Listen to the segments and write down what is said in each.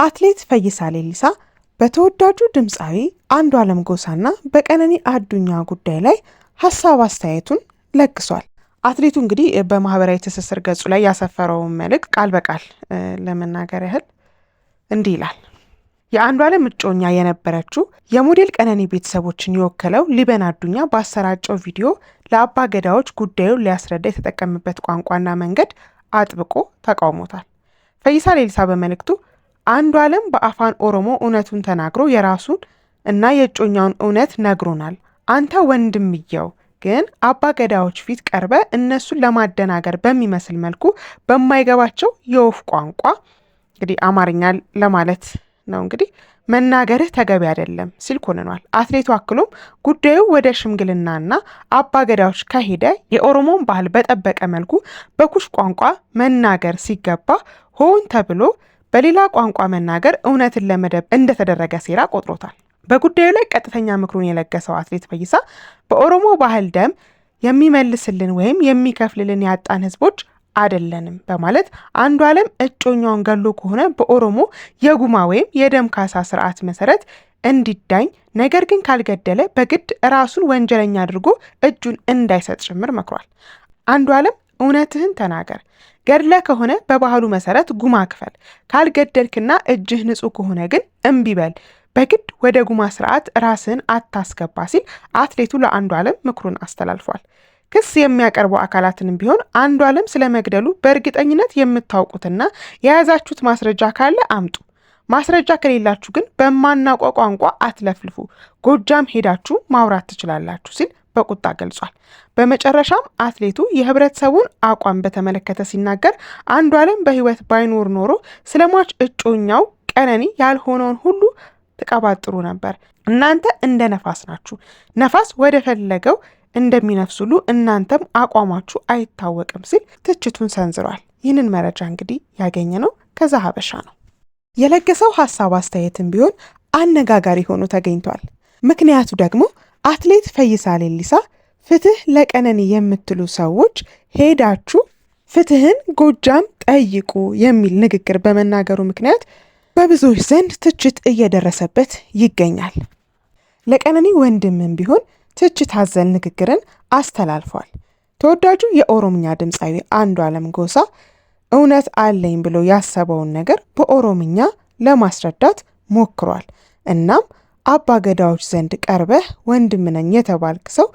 አትሌት ፈይሳ ሌሊሳ በተወዳጁ ድምፃዊ አንዱዓለም ጎሳና በቀነኒ አዱኛ ጉዳይ ላይ ሀሳብ አስተያየቱን ለግሷል። አትሌቱ እንግዲህ በማህበራዊ ትስስር ገጹ ላይ ያሰፈረውን መልእክት ቃል በቃል ለመናገር ያህል እንዲህ ይላል። የአንዱዓለም እጮኛ የነበረችው የሞዴል ቀነኒ ቤተሰቦችን የወከለው ሊበን አዱኛ ባሰራጨው ቪዲዮ ለአባ ገዳዎች ጉዳዩን ሊያስረዳ የተጠቀመበት ቋንቋና መንገድ አጥብቆ ተቃውሞታል። ፈይሳ ሌሊሳ በመልእክቱ አንዱዓለም በአፋን ኦሮሞ እውነቱን ተናግሮ የራሱን እና የእጮኛውን እውነት ነግሮናል። አንተ ወንድምየው ግን አባ ገዳዎች ፊት ቀርበ እነሱን ለማደናገር በሚመስል መልኩ በማይገባቸው የወፍ ቋንቋ እንግዲህ አማርኛ ለማለት ነው እንግዲህ መናገርህ ተገቢ አይደለም ሲል ኮንኗል። አትሌቱ አክሎም ጉዳዩ ወደ ሽምግልናና አባ ገዳዎች ከሄደ የኦሮሞን ባህል በጠበቀ መልኩ በኩሽ ቋንቋ መናገር ሲገባ ሆን ተብሎ በሌላ ቋንቋ መናገር እውነትን ለመደብ እንደተደረገ ሴራ ቆጥሮታል። በጉዳዩ ላይ ቀጥተኛ ምክሩን የለገሰው አትሌት ፈይሳ በኦሮሞ ባህል ደም የሚመልስልን ወይም የሚከፍልልን ያጣን ህዝቦች አይደለንም በማለት አንዱዓለም እጮኛውን ገሎ ከሆነ በኦሮሞ የጉማ ወይም የደም ካሳ ስርዓት መሰረት እንዲዳኝ፣ ነገር ግን ካልገደለ በግድ ራሱን ወንጀለኛ አድርጎ እጁን እንዳይሰጥ ጭምር መክሯል። አንዱዓለም እውነትህን ተናገር፣ ገድለ ከሆነ በባህሉ መሰረት ጉማ ክፈል፣ ካልገደልክና እጅህ ንጹህ ከሆነ ግን እምቢ በል፣ በግድ ወደ ጉማ ስርዓት ራስን አታስገባ ሲል አትሌቱ ለአንዱዓለም ምክሩን አስተላልፏል። ክስ የሚያቀርቡ አካላትንም ቢሆን አንዱዓለም ስለመግደሉ በእርግጠኝነት የምታውቁትና የያዛችሁት ማስረጃ ካለ አምጡ፣ ማስረጃ ከሌላችሁ ግን በማናውቀው ቋንቋ አትለፍልፉ፣ ጎጃም ሄዳችሁ ማውራት ትችላላችሁ ሲል በቁጣ ገልጿል። በመጨረሻም አትሌቱ የህብረተሰቡን አቋም በተመለከተ ሲናገር አንዱዓለም በህይወት ባይኖር ኖሮ ስለሟች እጮኛው ቀነኒ ያልሆነውን ሁሉ ተቀባጥሩ ነበር። እናንተ እንደ ነፋስ ናችሁ፣ ነፋስ ወደ ፈለገው እንደሚነፍሱሉ እናንተም አቋማችሁ አይታወቅም ሲል ትችቱን ሰንዝሯል። ይህንን መረጃ እንግዲህ ያገኘነው ከዛ ሀበሻ ነው። የለገሰው ሀሳብ አስተያየትም ቢሆን አነጋጋሪ ሆኖ ተገኝቷል። ምክንያቱ ደግሞ አትሌት ፈይሳ ሌሊሳ ፍትህ ለቀነኒ የምትሉ ሰዎች ሄዳችሁ ፍትህን ጎጃም ጠይቁ የሚል ንግግር በመናገሩ ምክንያት በብዙዎች ዘንድ ትችት እየደረሰበት ይገኛል። ለቀነኒ ወንድምም ቢሆን ትችት አዘል ንግግርን አስተላልፏል። ተወዳጁ የኦሮምኛ ድምፃዊ አንዱዓለም ጎሳ እውነት አለኝ ብሎ ያሰበውን ነገር በኦሮምኛ ለማስረዳት ሞክሯል። እናም አባ ገዳዎች ዘንድ ቀርበህ ወንድም ነኝ የተባልክ ሰው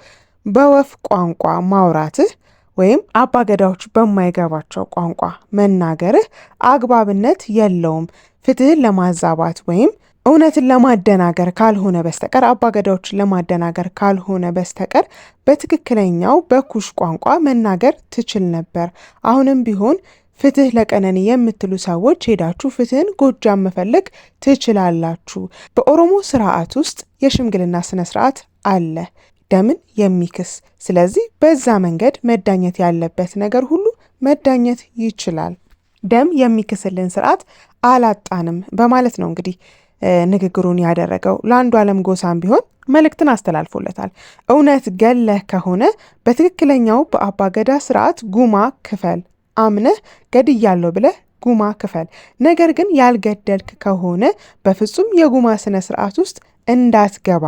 በወፍ ቋንቋ ማውራትህ ወይም አባ ገዳዎች በማይገባቸው ቋንቋ መናገርህ አግባብነት የለውም። ፍትህን ለማዛባት ወይም እውነትን ለማደናገር ካልሆነ በስተቀር አባ ገዳዎችን ለማደናገር ካልሆነ በስተቀር በትክክለኛው በኩሽ ቋንቋ መናገር ትችል ነበር። አሁንም ቢሆን ፍትህ ለቀነኒ የምትሉ ሰዎች ሄዳችሁ ፍትህን ጎጃም መፈለግ ትችላላችሁ። በኦሮሞ ስርዓት ውስጥ የሽምግልና ስነ ስርዓት አለ፣ ደምን የሚክስ። ስለዚህ በዛ መንገድ መዳኘት ያለበት ነገር ሁሉ መዳኘት ይችላል። ደም የሚክስልን ስርዓት አላጣንም በማለት ነው እንግዲህ ንግግሩን ያደረገው። ለአንዱዓለም ጎሳም ቢሆን መልእክትን አስተላልፎለታል። እውነት ገለህ ከሆነ በትክክለኛው በአባ ገዳ ስርዓት ጉማ ክፈል፣ አምነህ ገድያለሁ ብለህ ጉማ ክፈል። ነገር ግን ያልገደልክ ከሆነ በፍጹም የጉማ ስነ ስርዓት ውስጥ እንዳትገባ፣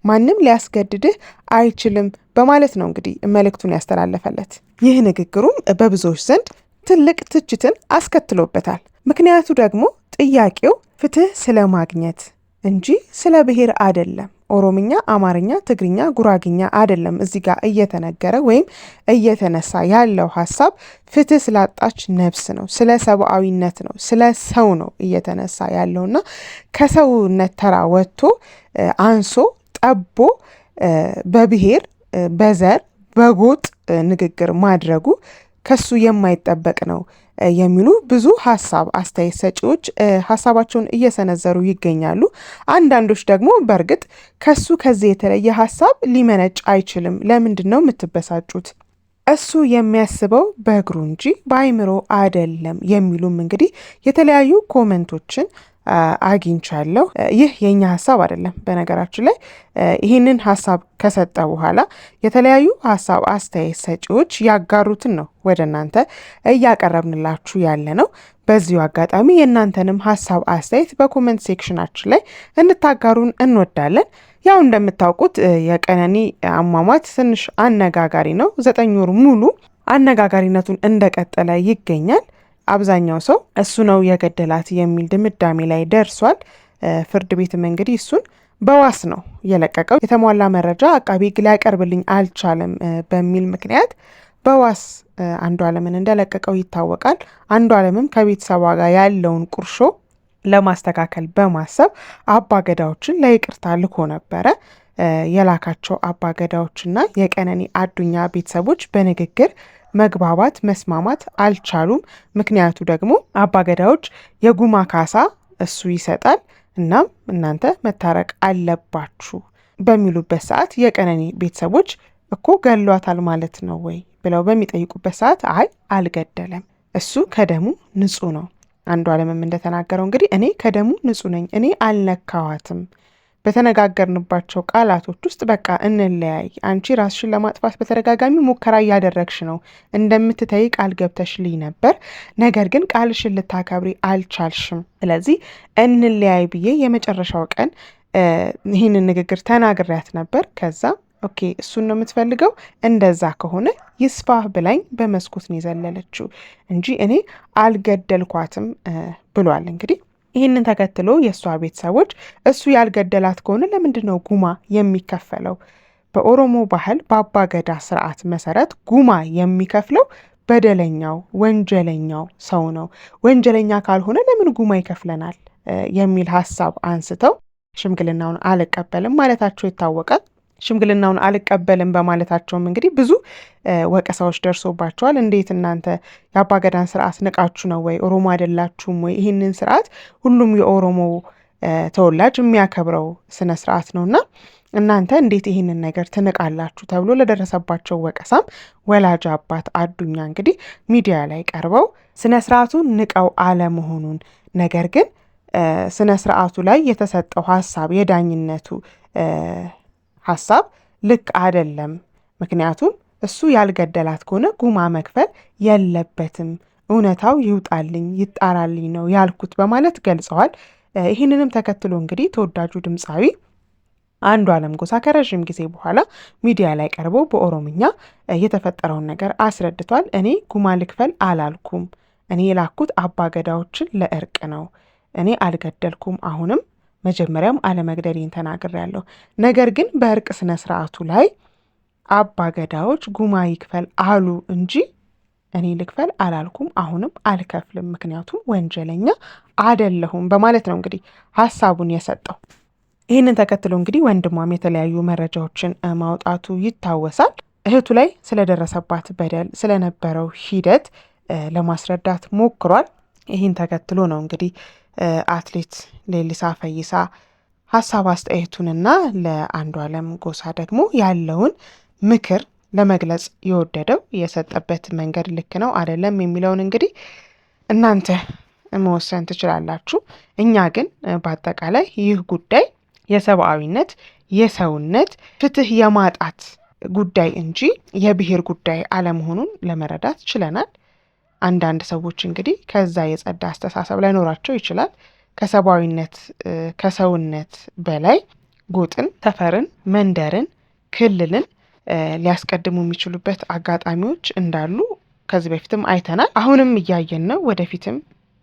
ማንም ሊያስገድድህ አይችልም በማለት ነው እንግዲህ መልእክቱን ያስተላለፈለት። ይህ ንግግሩም በብዙዎች ዘንድ ትልቅ ትችትን አስከትሎበታል። ምክንያቱ ደግሞ ጥያቄው ፍትህ ስለማግኘት እንጂ ስለ ብሔር አይደለም። ኦሮምኛ፣ አማርኛ፣ ትግርኛ፣ ጉራግኛ አይደለም እዚህ ጋር እየተነገረ ወይም እየተነሳ ያለው ሀሳብ ፍትህ ስላጣች ነፍስ ነው፣ ስለ ሰብአዊነት ነው፣ ስለ ሰው ነው እየተነሳ ያለውና ከሰውነት ተራ ወጥቶ አንሶ ጠቦ በብሔር በዘር በጎጥ ንግግር ማድረጉ ከሱ የማይጠበቅ ነው የሚሉ ብዙ ሀሳብ አስተያየት ሰጪዎች ሀሳባቸውን እየሰነዘሩ ይገኛሉ። አንዳንዶች ደግሞ በእርግጥ ከሱ ከዚህ የተለየ ሀሳብ ሊመነጭ አይችልም፣ ለምንድን ነው የምትበሳጩት? እሱ የሚያስበው በእግሩ እንጂ በአይምሮ አይደለም የሚሉም እንግዲህ የተለያዩ ኮመንቶችን አግኝቻለሁ። ይህ የኛ ሀሳብ አይደለም። በነገራችን ላይ ይህንን ሀሳብ ከሰጠ በኋላ የተለያዩ ሀሳብ አስተያየት ሰጪዎች ያጋሩትን ነው ወደ እናንተ እያቀረብንላችሁ ያለ ነው። በዚሁ አጋጣሚ የእናንተንም ሀሳብ አስተያየት በኮመንት ሴክሽናችን ላይ እንታጋሩን እንወዳለን። ያው እንደምታውቁት የቀነኒ አሟሟት ትንሽ አነጋጋሪ ነው። 9 ወር ሙሉ አነጋጋሪነቱን እንደቀጠለ ይገኛል። አብዛኛው ሰው እሱ ነው የገደላት የሚል ድምዳሜ ላይ ደርሷል። ፍርድ ቤትም እንግዲህ እሱን በዋስ ነው የለቀቀው። የተሟላ መረጃ አቃቢ ሕግ ሊያቀርብልኝ አልቻለም በሚል ምክንያት በዋስ አንዱዓለምን እንደለቀቀው ይታወቃል። አንዱዓለምም ከቤተሰቧ ጋር ያለውን ቁርሾ ለማስተካከል በማሰብ አባገዳዎችን ለይቅርታ ልኮ ነበረ። የላካቸው አባገዳዎችና የቀነኒ አዱኛ ቤተሰቦች በንግግር መግባባት መስማማት አልቻሉም። ምክንያቱ ደግሞ አባገዳዎች የጉማ ካሳ እሱ ይሰጣል፣ እናም እናንተ መታረቅ አለባችሁ በሚሉበት ሰዓት የቀነኒ ቤተሰቦች እኮ ገሏታል ማለት ነው ወይ ብለው በሚጠይቁበት ሰዓት አይ አልገደለም፣ እሱ ከደሙ ንጹህ ነው። አንዱዓለምም እንደተናገረው እንግዲህ እኔ ከደሙ ንጹህ ነኝ፣ እኔ አልነካዋትም፣ በተነጋገርንባቸው ቃላቶች ውስጥ በቃ እንለያይ፣ አንቺ ራስሽን ለማጥፋት በተደጋጋሚ ሙከራ እያደረግሽ ነው፣ እንደምትተይ ቃል ገብተሽልኝ ነበር፣ ነገር ግን ቃልሽን ልታከብሪ አልቻልሽም፣ ስለዚህ እንለያይ ብዬ የመጨረሻው ቀን ይህንን ንግግር ተናግሪያት ነበር። ከዛ ኦኬ እሱን ነው የምትፈልገው፣ እንደዛ ከሆነ ይስፋህ ብላኝ በመስኮት ነው የዘለለችው እንጂ እኔ አልገደልኳትም ብሏል። እንግዲህ ይህንን ተከትሎ የእሷ ቤተሰቦች እሱ ያልገደላት ከሆነ ለምንድን ነው ጉማ የሚከፈለው? በኦሮሞ ባህል በአባገዳ ስርዓት መሰረት ጉማ የሚከፍለው በደለኛው ወንጀለኛው ሰው ነው። ወንጀለኛ ካልሆነ ለምን ጉማ ይከፍለናል የሚል ሀሳብ አንስተው ሽምግልናውን አልቀበልም ማለታቸው ይታወቃል። ሽምግልናውን አልቀበልም በማለታቸውም እንግዲህ ብዙ ወቀሳዎች ደርሶባቸዋል። እንዴት እናንተ የአባገዳን ስርዓት ንቃችሁ ነው ወይ? ኦሮሞ አይደላችሁም ወይ? ይህንን ስርዓት ሁሉም የኦሮሞ ተወላጅ የሚያከብረው ስነ ስርዓት ነውና እናንተ እንዴት ይህንን ነገር ትንቃላችሁ ተብሎ ለደረሰባቸው ወቀሳም ወላጅ አባት አዱኛ እንግዲህ ሚዲያ ላይ ቀርበው ስነ ስርዓቱን ንቀው አለመሆኑን፣ ነገር ግን ስነ ስርዓቱ ላይ የተሰጠው ሀሳብ የዳኝነቱ ሀሳብ ልክ አይደለም፣ ምክንያቱም እሱ ያልገደላት ከሆነ ጉማ መክፈል የለበትም፣ እውነታው ይውጣልኝ ይጣራልኝ ነው ያልኩት በማለት ገልጸዋል። ይህንንም ተከትሎ እንግዲህ ተወዳጁ ድምፃዊ አንዱዓለም ጎሳ ከረዥም ጊዜ በኋላ ሚዲያ ላይ ቀርቦ በኦሮምኛ የተፈጠረውን ነገር አስረድቷል። እኔ ጉማ ልክፈል አላልኩም፣ እኔ የላኩት አባገዳዎችን ለእርቅ ነው፣ እኔ አልገደልኩም፣ አሁንም መጀመሪያም አለመግደሌን ተናግሬያለሁ። ነገር ግን በእርቅ ስነ ስርዓቱ ላይ አባገዳዎች ጉማ ይክፈል አሉ እንጂ እኔ ልክፈል አላልኩም፣ አሁንም አልከፍልም፣ ምክንያቱም ወንጀለኛ አደለሁም በማለት ነው እንግዲህ ሀሳቡን የሰጠው። ይህንን ተከትሎ እንግዲህ ወንድሟም የተለያዩ መረጃዎችን ማውጣቱ ይታወሳል። እህቱ ላይ ስለደረሰባት በደል ስለነበረው ሂደት ለማስረዳት ሞክሯል። ይህን ተከትሎ ነው እንግዲህ አትሌት ሌሊሳ ፈይሳ ሀሳብ አስተያየቱንና ለአንዱዓለም ጎሳ ደግሞ ያለውን ምክር ለመግለጽ የወደደው። የሰጠበት መንገድ ልክ ነው አይደለም የሚለውን እንግዲህ እናንተ መወሰን ትችላላችሁ። እኛ ግን በአጠቃላይ ይህ ጉዳይ የሰብአዊነት የሰውነት ፍትህ የማጣት ጉዳይ እንጂ የብሔር ጉዳይ አለመሆኑን ለመረዳት ችለናል። አንዳንድ ሰዎች እንግዲህ ከዛ የጸዳ አስተሳሰብ ላይኖራቸው ይችላል። ከሰብአዊነት ከሰውነት በላይ ጎጥን፣ ሰፈርን፣ መንደርን፣ ክልልን ሊያስቀድሙ የሚችሉበት አጋጣሚዎች እንዳሉ ከዚህ በፊትም አይተናል። አሁንም እያየን ነው። ወደፊትም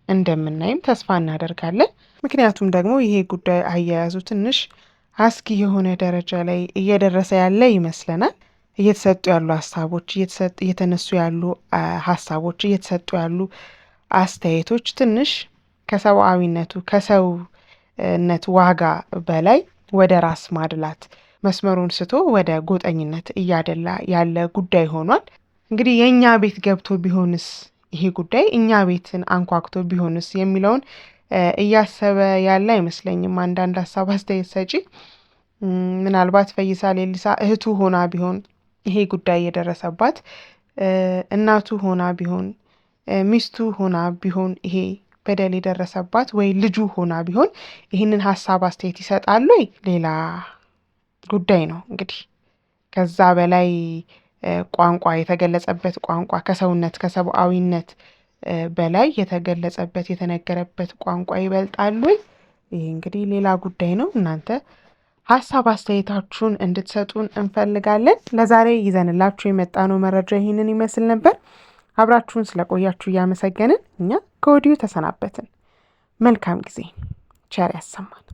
እንደምናይም ተስፋ እናደርጋለን። ምክንያቱም ደግሞ ይሄ ጉዳይ አያያዙ ትንሽ አስጊ የሆነ ደረጃ ላይ እየደረሰ ያለ ይመስለናል። እየተሰጡ ያሉ ሀሳቦች እየተነሱ ያሉ ሀሳቦች እየተሰጡ ያሉ አስተያየቶች ትንሽ ከሰብአዊነቱ ከሰውነት ዋጋ በላይ ወደ ራስ ማድላት መስመሩን ስቶ ወደ ጎጠኝነት እያደላ ያለ ጉዳይ ሆኗል። እንግዲህ የእኛ ቤት ገብቶ ቢሆንስ ይሄ ጉዳይ እኛ ቤትን አንኳክቶ ቢሆንስ የሚለውን እያሰበ ያለ አይመስለኝም። አንዳንድ ሀሳብ አስተያየት ሰጪ ምናልባት ፈይሳ ሌሊሳ እህቱ ሆና ቢሆን ይሄ ጉዳይ የደረሰባት እናቱ ሆና ቢሆን ሚስቱ ሆና ቢሆን ይሄ በደል የደረሰባት ወይ ልጁ ሆና ቢሆን ይህንን ሀሳብ አስተያየት ይሰጣሉ ወይ ሌላ ጉዳይ ነው። እንግዲህ ከዛ በላይ ቋንቋ የተገለጸበት ቋንቋ ከሰውነት ከሰብአዊነት በላይ የተገለጸበት የተነገረበት ቋንቋ ይበልጣሉ። ይህ እንግዲህ ሌላ ጉዳይ ነው። እናንተ ሀሳብ አስተያየታችሁን እንድትሰጡን እንፈልጋለን። ለዛሬ ይዘንላችሁ የመጣነው መረጃ ይህንን ይመስል ነበር። አብራችሁን ስለቆያችሁ እያመሰገንን እኛ ከወዲሁ ተሰናበትን። መልካም ጊዜ፣ ቸር ያሰማን።